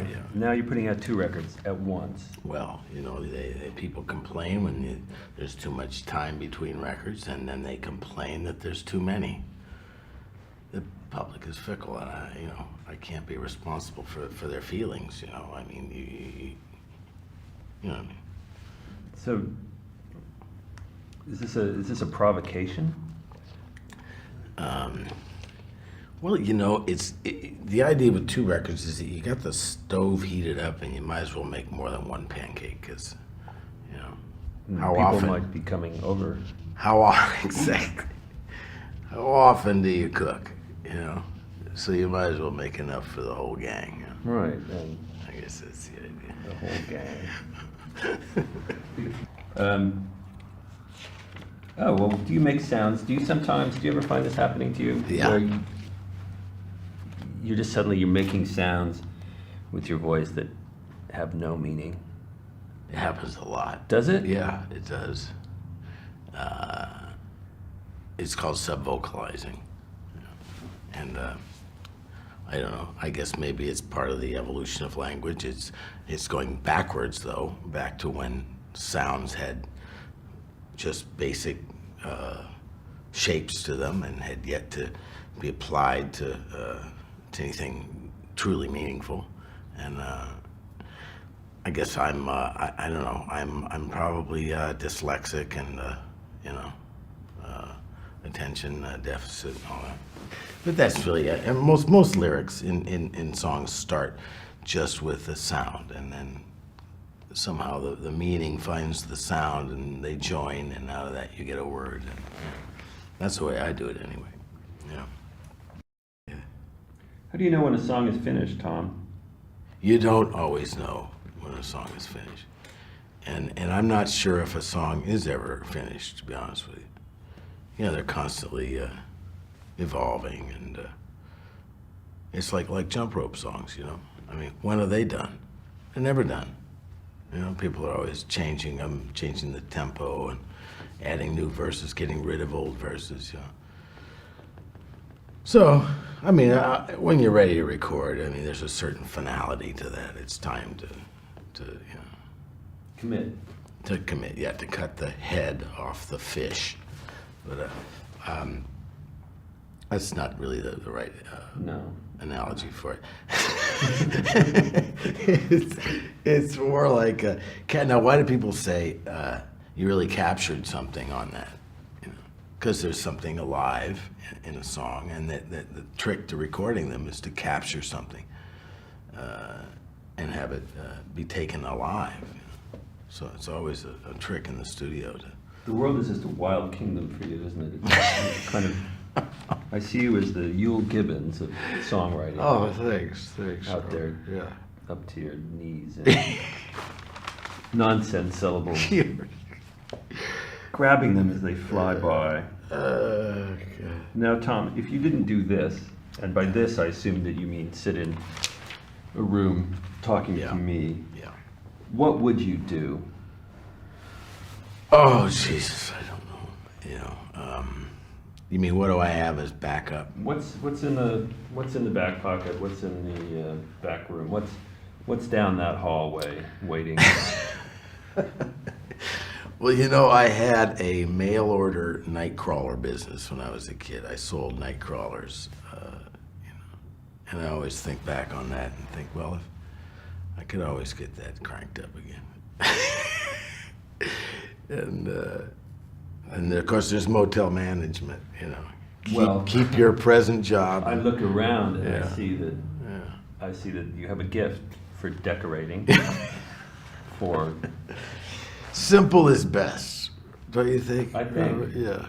Yeah. Now you're putting out 2 records at once. Well, you know, people complain when there's too much time between records, and then they complain that there's too many. The public is fickle, and I can't be responsible for their feelings. You know, I mean, you know what I mean. So, is this a provocation? Well, you know, the idea with 2 records is that you got the stove heated up, and you might as well make more than one pancake, because, you know, how People often might be coming over. exactly? How often do you cook? You know, so you might as well make enough for the whole gang. You know? Right, and I guess that's the idea. the whole gang. Oh, well, do you make sounds? Do you ever find this happening to you? Yeah. Where you're just suddenly you're making sounds with your voice that have no meaning? It happens a lot. Does it? Yeah, it does. It's called subvocalizing. And I don't know, I guess maybe it's part of the evolution of language. It's going backwards, though, back to when sounds had just basic shapes to them and had yet to be applied to anything truly meaningful. And I guess I don't know, I'm probably dyslexic and you know, attention deficit and all that. But that's really it. And most lyrics in songs start just with the sound, and then somehow the meaning finds the sound, and they join, and out of that you get a word. And, that's the way I do it anyway. Yeah. How do you know when a song is finished, Tom? You don't always know when a song is finished. And I'm not sure if a song is ever finished, to be honest with you. You know, they're constantly evolving, and it's like jump rope songs, you know. I mean, when are they done? They're never done. You know, people are always changing them, changing the tempo and adding new verses, getting rid of old verses, you know. So, I mean, when you're ready to record, I mean, there's a certain finality to that. It's time to you know. Commit. To commit, yeah, to cut the head off the fish. But that's not really the right No. analogy for it. it's more like, now why do people say you really captured something on that? You know, because there's something alive in a song, and the trick to recording them is to capture something and have it be taken alive. You know? So it's always a trick in the studio. The world is just a wild kingdom for you, isn't it? It's kind of. I see you as the Yule Gibbons of songwriting. Oh, thanks. Out there, yeah. up to your knees in nonsense syllables, grabbing them as they fly by. Okay. Now, Tom, if you didn't do this, and by this I assume that you mean sit in a room talking to me, Yeah. what would you do? Oh, Jesus, I don't know. You know, you mean what do I have as backup? What's in the back pocket? What's in the back room? What's down that hallway waiting? Well, you know, I had a mail order night crawler business when I was a kid. I sold night crawlers, you know, and I always think back on that and think, well, if I could always get that cranked up again. And of course, there's motel management. You know, keep your present job. I look around and Yeah. I see that you have a gift for decorating. For Simple is best, don't you think? I think. Yeah.